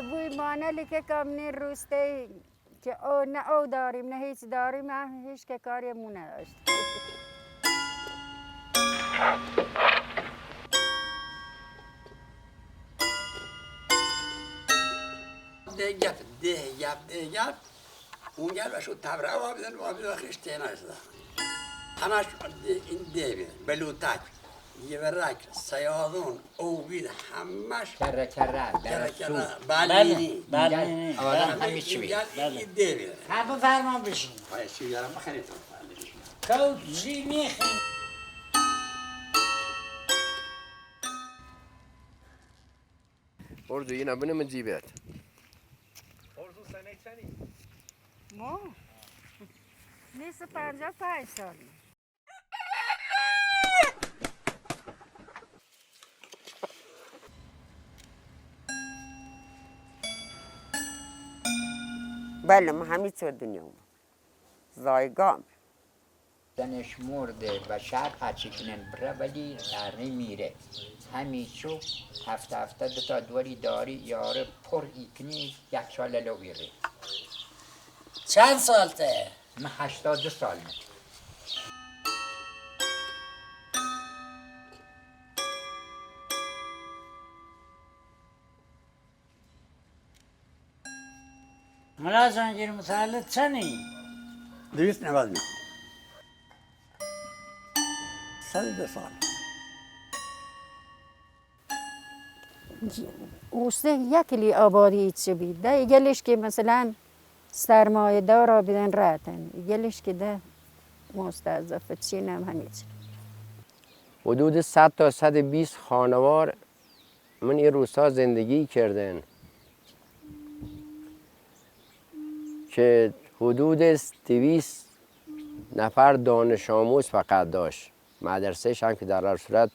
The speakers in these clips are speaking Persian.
بوی مانلی که کمنی روسته که او نه او داریم نه هیچ داریم هیچ که کاریمون نداشت. دیگر اون گل بشو تبره وابدن خشته نشده همش این دیوی بلوتک یورک سیادون اوبید همش کره کره بله آدم همی چی بید این دیوی حرف فرمان بشین باید چی بیارم بخریتون کوچی میخین برضو یه نبونه من جیبت برضو سنه چنی؟ ما 255 سال بله ما همین تو دنیا زایگام زنش مرده و شهر هرچی کنن بره ولی نرنی میره همیچو هفته دوتا دوری داری یاره پر ایکنی یک سال لو بیره چند سالته؟ من 82 سال من ملا زنجیر متولد چنی؟ 299 102 سال اوسته یکلی آبادی چه بید ده گلش که مثلا سرمایه دارا بدن راتن گلش که ده مستضعف چین هم همیشه حدود 100 تا 120 خانوار من این روستا زندگی کردن که حدود 200 نفر دانش آموز فقط داشت مدرسهش هم که در هر صورت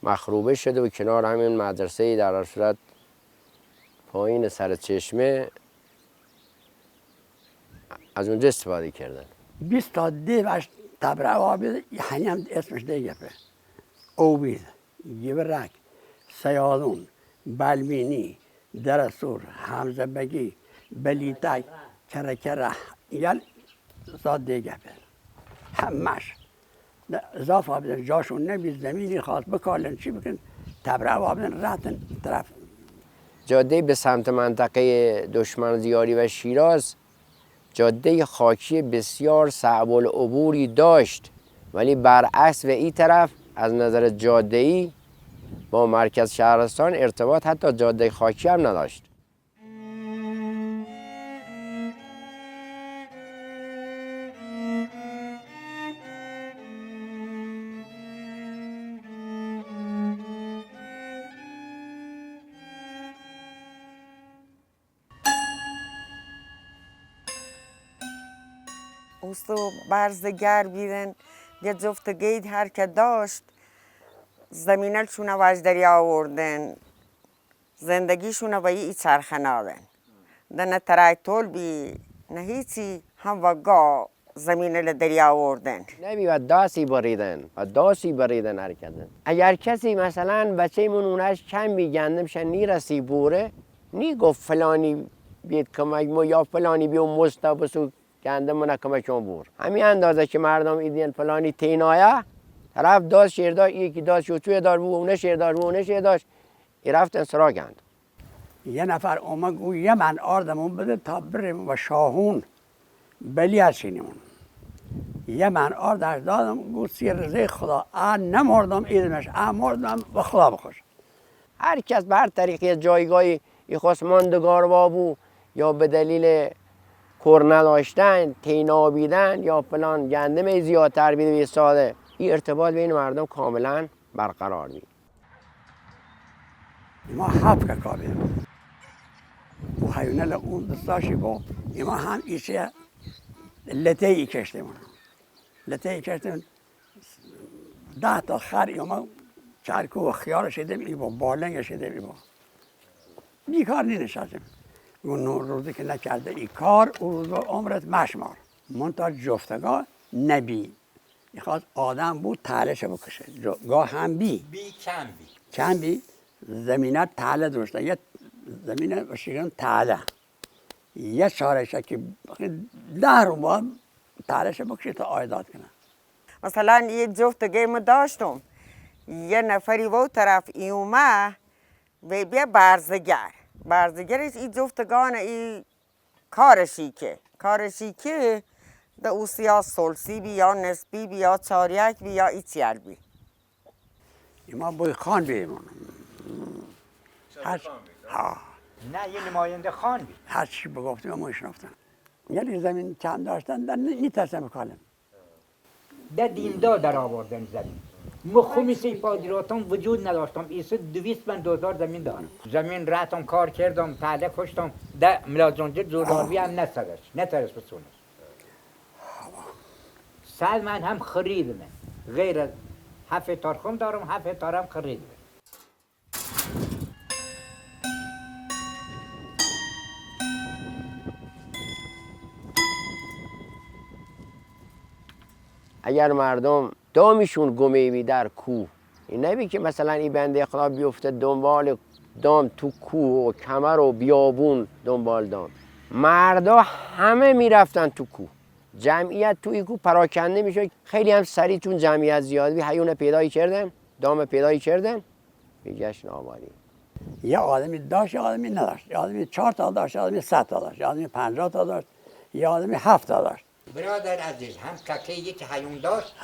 مخروبه شده و کنار همین مدرسه در هر صورت پایین سر چشمه از اونجا استفاده کردن 20 تا دیوش تبره وابد یعنی هم اسمش دیگه اوبید یورک سیادون بلبینی درسور حمزه بگی بلیتک کره یل زاد دیگه همش اضافه آبدن جاشون نبید زمینی خواست بکالن چی بکن تبره آبدن رفتن طرف جاده به سمت منطقه دشمن زیاری و شیراز جاده خاکی بسیار صعب العبوری داشت ولی برعکس و این طرف از نظر جاده‌ای با مرکز شهرستان ارتباط حتی جاده خاکی هم نداشت. اوستو برزگر بیدن یه جفت گید هر که داشت زمینلشون وز دریا آوردن زندگیشون و ای چرخنادن نه تراکتول بی نه هیچی هم وگا زمین دریا آوردن نمی و داسی بریدن هر کدن اگر کسی مثلا بچه من اونش کم میگندمش نیرسی بوره نی گفت فلانی بیت کمک ما یا فلانی بیو مستبسو گنده من کمک اون بور همین اندازه که مردم ایدین فلانی تینایه طرف داست شیردار یکی داست شوچوی دار بو اونه شیردار بو اونه شیرداش ای رفتن سرا گند یه نفر اومد گوی یه من آردمون بده تا بریم و شاهون بلی هرچینیمون یه من آردش دادم گفت سی رضای خدا نمردم ایدمش مردم و خدا بخوش. هر کس به هر طریقی جایگاهی خواست ماندگار بابو یا به دلیل کر نداشتن تینابیدن یا فلان گندم زیادتر بیده ایستاده، این ارتباط بین مردم کاملا برقرار بید. ما 7 که کار بیدیم و حیونل اون دستاشی گفت ما هم ایشه لطه ای کشتیم. لطه ای کشتیم 10 تا خر ما چرکو و خیار شدیم ای با بالنگ شدیم ای با بیکار نی نشستیم. اون روزی که نکرده ای کار اون روز عمرت مشمار. منتها جفتگاه نبی میخواست آدم بود تلش بکشه. گاه هم بی کم بی زمینه تله درسته. یه زمینه بشیرن تله یه چارشه که 10 رو با تلش بکشه تا آیداد کنه. مثلا یه جفتگی ما داشتم، یه نفری و طرف ایومه و بیا برزگر این جفتگان این کارشی که ده اوسی یا سلسی بی یا نسبی بی یا چاریک بی یا ایچیل بی. ما بوی خان بیمون نه یه نماینده خان بی. هر چی بگفتیم ما شنفتن. یعنی زمین چند داشتن در نیترسم بکالم. ده دیمدار در آوردن زمین. مخومی سیپادیراتم وجود نداشتم. ایسه 200 من 2000 زمین دارم. زمین راتم کار کردم، تعده کشتم. ده ملازونجه زوراوی هم نترس بسونش. 100 من هم خریدم. غیر از 7 هکتار خم دارم، 7 هکتار هم خریدم. اگر مردم دامشون گمه بی در کوه، این نبی که مثلا این بنده خدا بیفته دنبال دام تو کوه و کمر و بیابون دنبال دام. مردا همه میرفتن تو کوه، جمعیت توی کوه پراکنده میشه. خیلی هم سریع چون جمعیت زیاد بی حیون پیدایی کردن، دام پیدایی کردن، به جشن آبادی. یه آدمی داشت یه آدمی نداشت. یه آدمی 4 تا داشت، یه آدمی 100 تا داشت، یه آدمی 50 تا داشت، یه آدمی 7 تا داشت. برادر عزیز هم که یک حیون داشت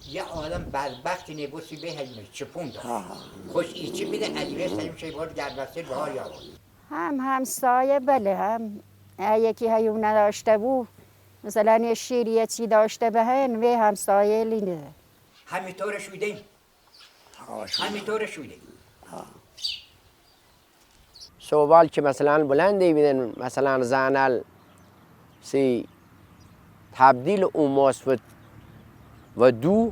یه آدم بدبختی نبوسی به حیونش چپون داشت. خوش ایچی بیده عجیبه سیم شیبار گردبسته بهار یاور. همسایه بله هم یکی حیون نداشته بود مثلا یه شیر یه چی داشته بهن و همسایه لینده همینطور شویدیم. همینطور شویدیم. سوال که مثلا بلندی بیدن مثلا زنل سی تبدیل اون ماست و دو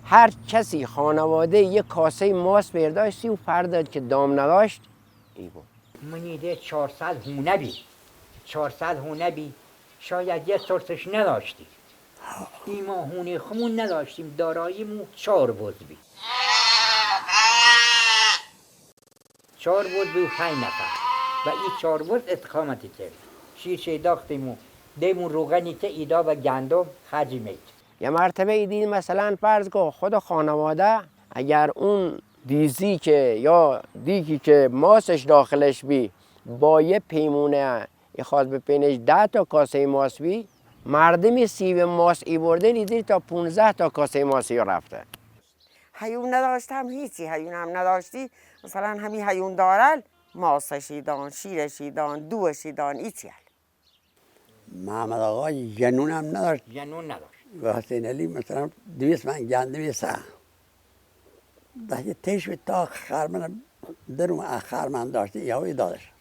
هر کسی خانواده یک کاسه ماست برداشتی و پرداد که دام نداشت ای بود. منیده 400 هونه بی 400 هونه بی شاید یه سرسش نداشتی. این ما هونه خمون نداشتیم داراییمون 4 بود بی 4 بود بی و 5 نفر و این 4 بود استقامتی کرد. شیر داختیم و دیمون روغنی که ایدا و گندم خرجی مید. یه مرتبه ایدید مثلا فرض کن خود خانواده اگر اون دیزی که یا دیگی که ماسش داخلش بی با یه پیمونه خواست به پینش 10 تا کاسه ماس بی، مردمی سیب ماس ای برده دیدید تا 15 تا کاسه ماسی رفته. حیون نداشتم هیچی، حیون هم نداشتی مثلا همین حیون دارل ماسشی دان، شیرشی دان، دوشی دان ایچیل. محمد آقا جنون هم نداشت. جنون نداشت. و حسین علی مثلا 200 من گندمی سه. ده تیش تا خرمن درم خرمن داشتی یهوی دادش.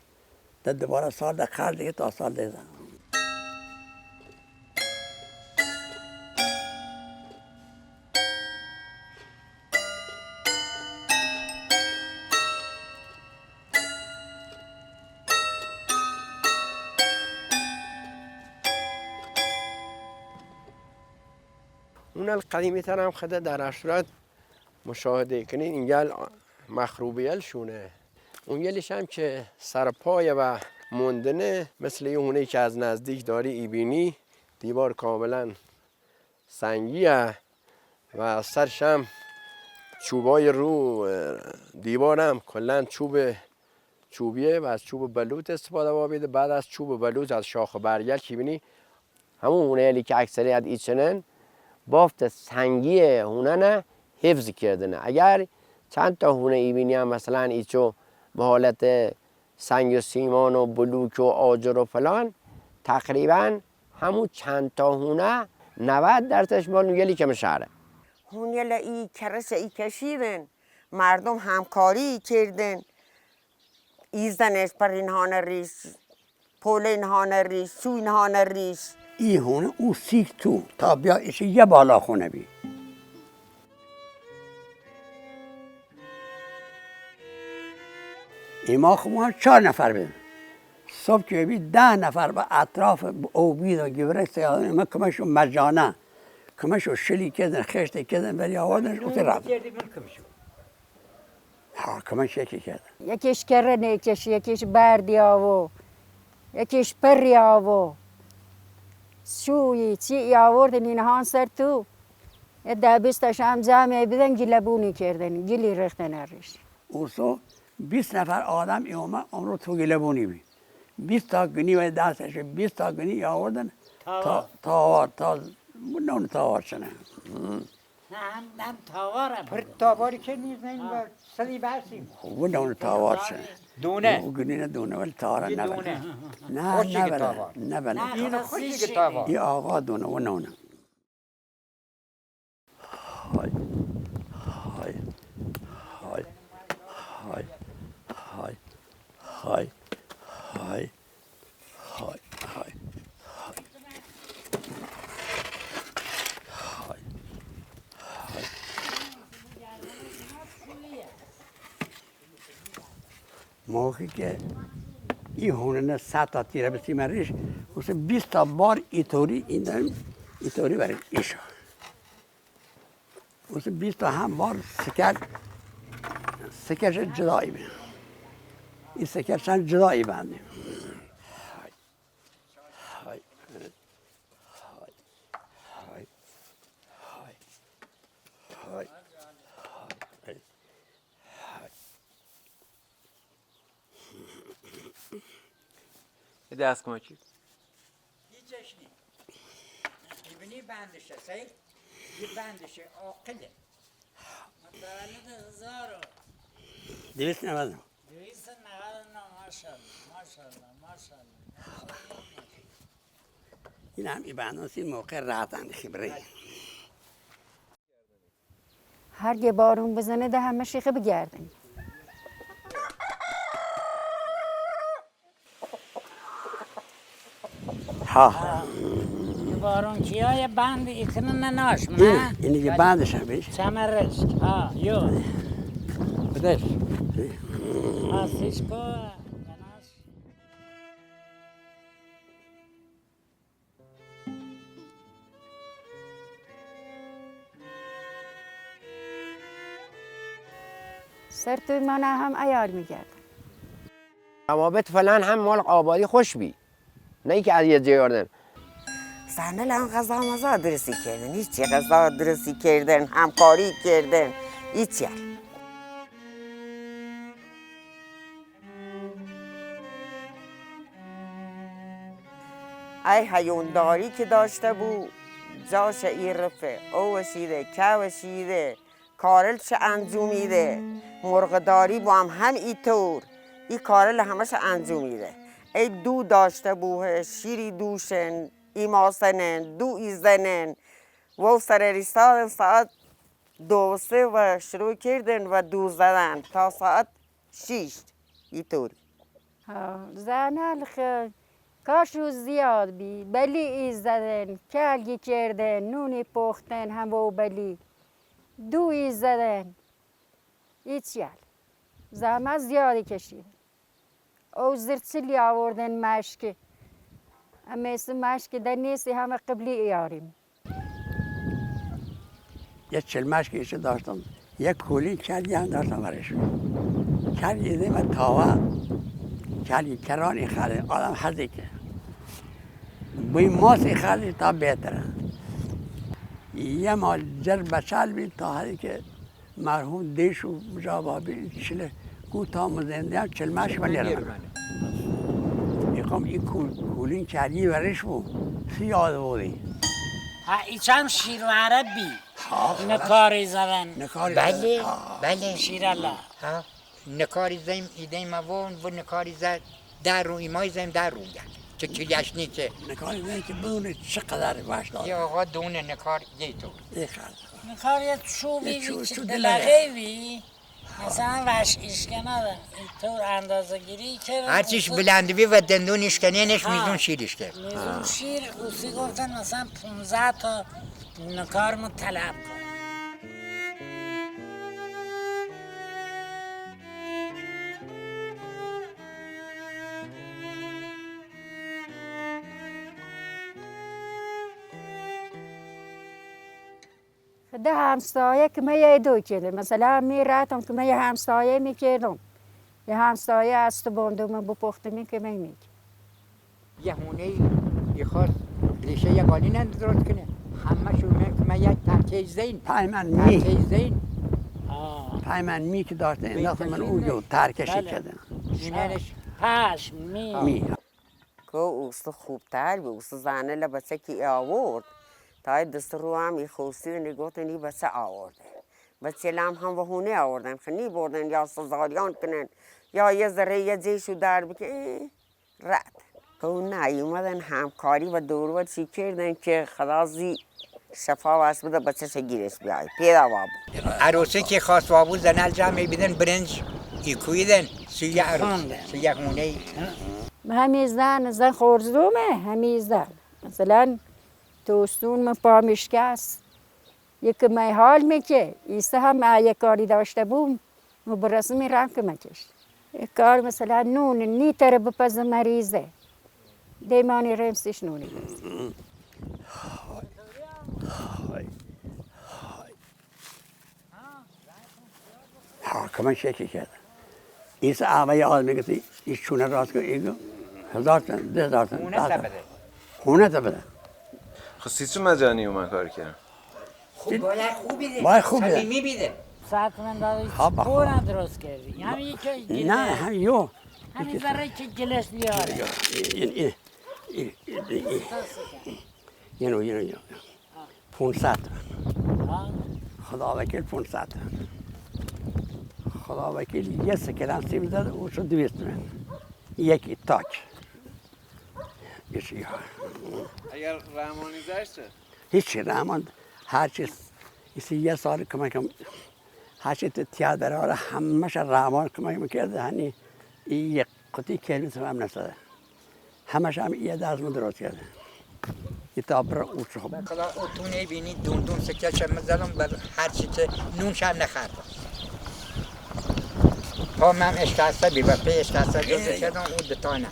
ده دوباره سال ده خرج دیگه تا سال دیگه. اون القدیمی تر هم خدا در اشرات مشاهده کنین اینگل مخروبیل شونه. اون گلش هم که سرپای و موندنه مثل یه هونه که از نزدیک داری ایبینی دیوار کاملا سنگیه و سرش هم چوبای رو دیوارم کلا چوبیه و از چوب بلوط استفاده بابیده. بعد از چوب بلوط از شاخ برگل که بینی همون هونه که اکثریت ایچنن بافت سنگی هونه نه حفظ کردنه. اگر چند تا هونه ایبینی هم مثلا ایچو به حالت سنگ و سیمان و بلوک و آجر و فلان، تقریبا همون چند تا هونه 90% مال نویلی که شهره. هونیل ای کرش ای کشیدن، مردم همکاری کردن، ایزدنش پر اینهان ریش، پول اینهان ریش، سو اینهان ریش. ای هونه او سیک تو تا بیا ایش یه بالا خونه بی. ایما خوب 4 نفر بیم. صبح که بی 10 نفر به اطراف اوبید و گوره سیادن ایما کمشو مجانه کمشو شلی کردن خشت کردن ولی آوردنش اوتی رفت. ها کمش یکی کردن. یکیش کرن یکیش بردیا و یکیش پریا و شوی چی آوردن اینهان سر تو. ده 20 هم جمع بدن گلبونی کردن گلی ریختن ارش. اوسو 20 نفر آدم ایومه اون رو تو گلبونی بی. 20 تا گنی و دستش 20 تا گنی آوردن تا نون تاوار شنه. نه هم تاوار هم پر تاواری که نیست نه این سلی بحثیم. و نون تاوار شنه. دونه. او گنی نه دونه ولی تاوار نه دونه. نه بله. این خوشی که تاوار. ای آقا دونه و نونه. های های های های های های های های های موقعی که این هونه 100 تا تیره بسیم ریش واسه 20 تا بار ایطوری این داریم ایطوری برای ایشا واسه 20 تا هم بار سکرش جدایی بیم این سکرش هم جدایی بندیم های های های های های دست کن چی؟ هیچش نی. میبینی بندشه صحیح؟ یه بندشه عاقله. متولد 299 ماشاءالله این هم ای بنداسی موقع راتن خبره هر گه بارون بزنه ده همه شیخه بگردن. ها بارون کیای بند ایکنن ناش نه اینی که بندش هم بیش چمرش ها یو بدش آسیش کو سر توی من هم عیال میگردن. روابط فلان هم مال آبادی خوش بی نه که از یه جیاردن سهنل هم غذا مزا درستی کردن هیچی غذا درستی کردن همکاری کردن هیچی ای حیونداری که داشته بود جاش ای رفه او وشیده که وشیده کارلش انجومیده مرغداری با هم ای طور ای کارل همش انجومیده ای دو داشته بوه شیری دوشن ای ماسنن دو ایزنن و سر ریستادن ساعت 2 و شروع کردن و 2 زدن تا ساعت 6 ای طوری زنال کاشو زیاد بی بلی ایز زدن کلگی کردن نونی پختن هم و بلی 2 ایز زدن ایچیل زحمت زیادی کشیدن او زرچلی آوردن مشک اما اسم مشک در نیستی همه قبلی ایاریم یه چلمش که ایشه داشتم یک کولی کلی هم داشتم برش کلی دیمه تاوه کلی کرانی خالی آدم حضی که بوی ماسی خالی تا بهتره یه مال جر بچال بید تا حالی که مرحوم دیشو جوابا بید چله کو تا مزنده هم چلمش ولی رو خب این کولین کردی ورش بود سیاد بودی ایچم شیر و عربی نکاری زدن بله بله شیر الله ها نکاری زیم ایده موان و نکاری زد در رو ایمای زیم در رو گرد که کلیش نی که نکاری زدی که بدونه چقدر باش داره یه آقا دون نکار یه طور نکار یه چوبی یه بی که چوب دلقه بی مثلا وش ایشکنه دن اینطور اندازه گیری که هرچیش بلند بی و دندون اشکنینش میزون شیرش کرد میزون شیر اوسی گفتن مثلا 15 تا نکار ما طلب کن ده همسایه که من یه دو کردم مثلا میرفتم که من یه همسایه میکردم یه همسایه از تو بندوم بپختمی که من میکردم یه هونه یه خواست ریشه یه قالی درست کنه همه شونه که من یک ترکیه زین پایمن می ترکیه زین پایمن می که داشته انداخت من او ترکشی بله. کردم اینش پشم می که اوست خوبتر بی اوست زنه لبسه که آورد تا دست رو هم ای خوستی و نگوت نی بسه آورده بچه لام هم و هونه آوردن خنی بردن یا سزاریان کنن یا یه ذره یه جیشو در بکن رد که اون نه اومدن همکاری و دور و چی کردن که خلاصی شفا واسه بده بچه شگیرش بیای پیدا بابو عروسی که خواست وابو زنال جمعی بدن برنج ایکویدن سوی عروس سوی هونه همین زن خورزومه همین زن مثلا توستون من پا مشکست یکی من حال میکه ایسته هم یک کاری داشته بوم مبرسه میرم که مکش یک کار مثلا نون نیتر بپز مریضه دیمانی رمسیش نونی بست کمان شکی کرد ایسا آبای آدمی کسی ایش چونه راست کن ایگو 1000 تا 10000 تا هونه سبده خونه تا بده خب سیستم مجانی اومد کار کردن خوب باید خوبی ده باید خوب ده. صمیمی بیده ساعت من داری خواب بخواب. پورن درست کردی همین یکی گله نه هم یو همین ذره که گلش بیاره اینو 500 ها؟ خدا وکیل 500 خدا وکیل یه سکرم سیب زد او شد 200 من یکی تاک اگر رحمانی زشت چه؟ هیچی رحمان هر چیز ایسی یه سال کمکم هر چیز تیاد برای همش رحمان کمک میکرده هنی این یک قطعی کلمه هم نسده همش هم یه دست من درست کرده کتاب را او شو خدا تو نبینی دون سکش هم زدم بر هر چی که نونش هم نخرد پا من اشتاسته بی و پی اشتاسته دوزه کردم اون دتانه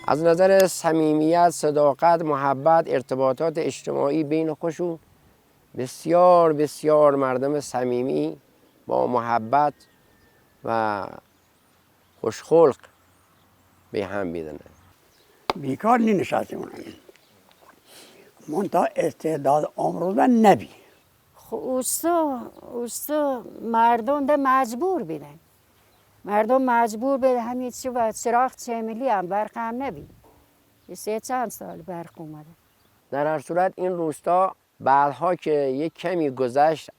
از نظر صمیمیت، صداقت، محبت، ارتباطات اجتماعی بین خودشون بسیار بسیار مردم صمیمی با محبت و خوشخلق به هم میدنن. بیکار نی نشسته اونم منتها استعداد امروزه نبی خب اوستا مردم ده مجبور بیدن مردم مجبور بیدن همین چی و چراغ چملی هم برق هم نبی یه چند سال برق اومده در هر صورت این روستا بعدها که یک کمی گذشت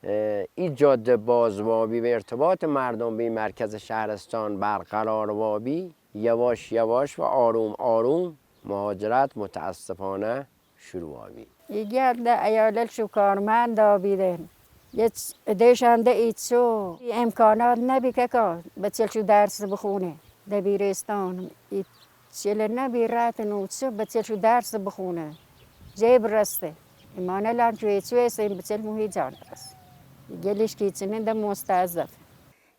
این جاده بازوابی و ارتباط مردم به مرکز شهرستان برقرار وابی یواش یواش و آروم آروم مهاجرت متاسفانه شروع آبی. یکی ده ایالت شو کارمند آبیدن یه دیشنده ایچو امکانات نبی که کار بچه درس بخونه دبیرستان چله نبی رات نوچو بچه درس بخونه جیب رسته ایمانه لان چوی چوی سیم بچه موهی جان رست گلیش کی چنین ده مستعذف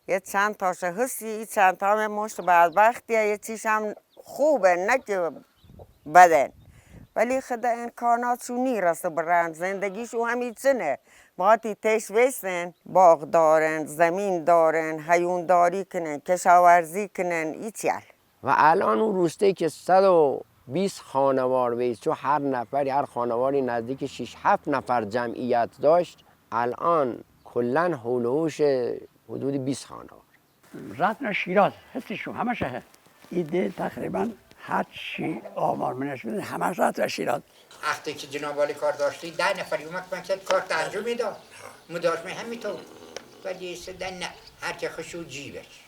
یه چند تاشه هستی چند تا هم مشت بدبختیه یه چیش هم خوبه نه که بدن ولی خدا امکاناتشون نیرسته برند زندگیشون همیچنه باتی تش ویسن باغ دارن زمین دارن حیونداری کنن کشاورزی کنن ایچیل و الان اون روسته که 100 و 20 خانوار ویست، چون هر خانواری نزدیک 6-7 نفر جمعیت داشت، الان کلا حول و حوش حدود 20 خانوار. رفتن شیراز حسشون همش هست. ایده تقریبا هر چی آمار منش بده همش رفت شیراز. وقتی که جناب والی کار داشتی 10 نفری اومد من کرد کار انجام میداد مداشمه همینطور ولی سدن نه هر که خشو جیبش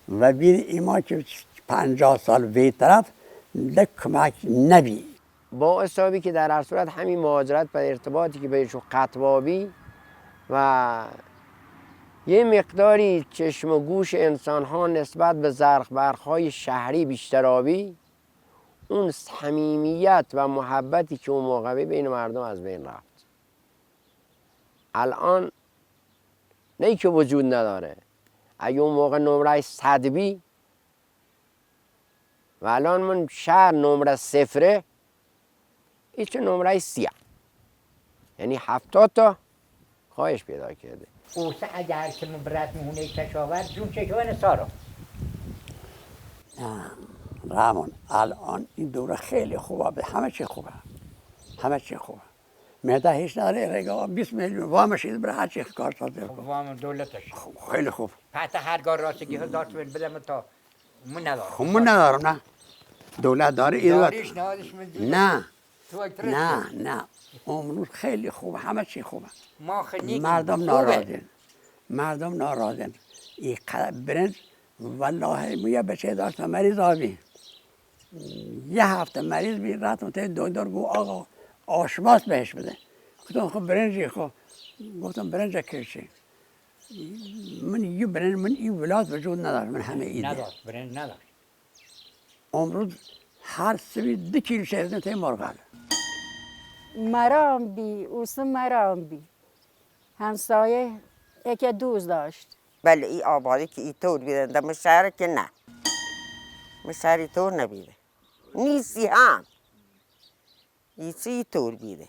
و بیر ایما که 50 سال وی طرف کمک نبی با حسابی که در هر صورت همین مهاجرت و ارتباطی که بهشون قطبابی و یه مقداری چشم و گوش انسان ها نسبت به زرق برق‌های شهری بیشتر آبی، اون صمیمیت و محبتی که اون موقع بین مردم از بین رفت. الان نه که وجود نداره، اگه اون موقع نمره 100 بی و الان من شهر نمره 0 هیچ نمره 30، یعنی 70 تا خواهش پیدا کرده. اوسه اگر که مبرد مهونه کشاور جون چکوان سارا رحمان الان این دوره خیلی خوبه، همه چی خوبه، همه چی خوبه. مهده هیچ نداره رگاه 20 میلیون وامش اید برای هر چی کار سازه کن. وام دولتش خیلی خوب. حتی هرگاه راستگی ها داشت بدم تا من ندارم. خب من ندارم نه. دولت داره ایده. داریش نهادش نه. نه. امروز خیلی خوبه، همه چی خوبه. مردم ناراضن. مردم ناراضن. این برنج والله میگه بچه داشت مریض آبی. یه هفته مریض بی رفتم تا دکتر گفت آقا آشپز بهش بده. گفتم خب برنجی خب گفتم برنج کشی. من این ولایت وجود نداره من همه ایده. نداشت برنج نداشت. امروز هر سبی 2 کیلو شهردن تا مرغل. مرام بی اوس مرام بی همسایه یک دوست داشت. بله این آبادی که اینطور بیدن در شهر که نه شهر اینطور نبیده نیستی هم اینطور بیده.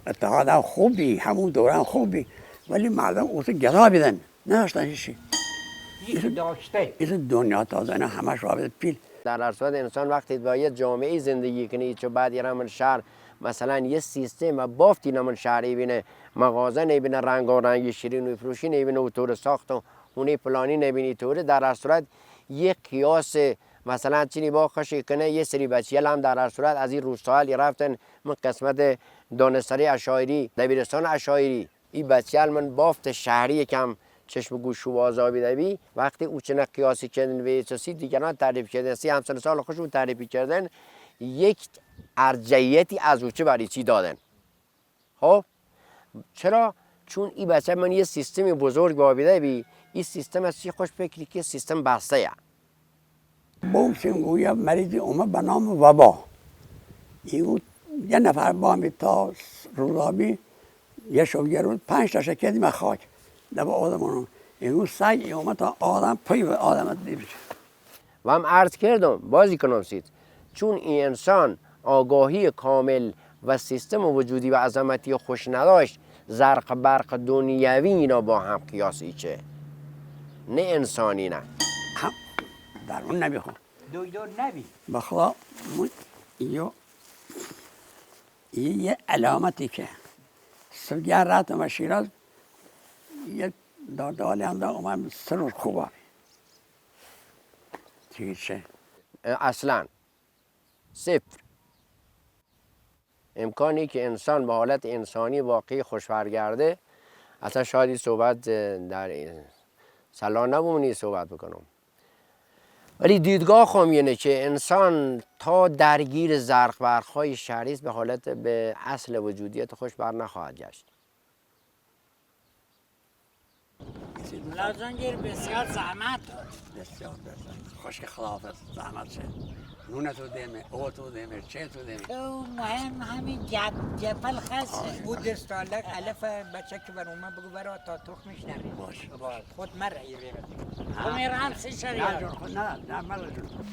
اتحاد هم خوبی همون دوره هم خوبی ولی مردم اوسه گدا بیدن نداشتن هیچی. این دنیا تازه نه همش رابطه پیل. در هر صورت انسان وقتی با یه جامعه زندگی کنه چون بعد یه من شهر مثلا یه سیستم و بافتی نمون شهری بینه مغازه نبینه رنگارنگی شیرین و فروشی نبینه و طور ساخت و اونه پلانی نبینی طوره. در هر صورت یک قیاس مثلا چینی با خشی کنه یه سری بچیل هم در هر صورت از این روستایل رفتن من قسمت دانشسری اشایری دبیرستان اشایری این بچیل من بافت شهری کم چشم گوش و آزابی دوی وقتی او چنه قیاسی کردن و احساسی دیگران تعریف کردن سی همسن سال خوشون تعریف کردن یک ارجعیتی از اوچه برای چی دادن. خب چرا؟ چون این بچه من یه سیستم بزرگ بابیده بی این سیستم از چی خوش فکری که سیستم بسته یا بومشون گویا مریضی اومد به نام وبا. این یه نفر بامی تا روزابی یه شوگه روز 5 تا شکردی من خاک دبا آدمانو این سگ اومد تا آدم پای به آدم دیبش و هم عرض کردم بازی کنم سید چون این انسان آگاهی کامل و سیستم وجودی و عظمتی خوش نداشت زرق برق دنیوی اینا با هم قیاسی چه نه انسانی نه هم در اون نبی خون دکتر نبی بخدا یه علامتی که سوگر رفتم و شیراز یه دادالی هم دا اومد سرور خوبه چه اصلا صفر امکانی که انسان به حالت انسانی واقعی خوش برگرده اصلا شاید صحبت در سلا نبومونی صحبت بکنم ولی دیدگاه خواهم اینه که انسان تا درگیر زرق برق‌های شهری است به حالت به اصل وجودیت خوش بر نخواهد گشت. لازنگیر بسیار زحمت بسیار خوش خلافت زحمت شه نونه تو دیمه او تو دیمه چه تو دیمه تو مهم همین جپل خسته او دستالک علف بچه که بر اومد بگو برا تا تخمش نمی باش خود مر ایره تو میرم 3 شریعه نه مرد جون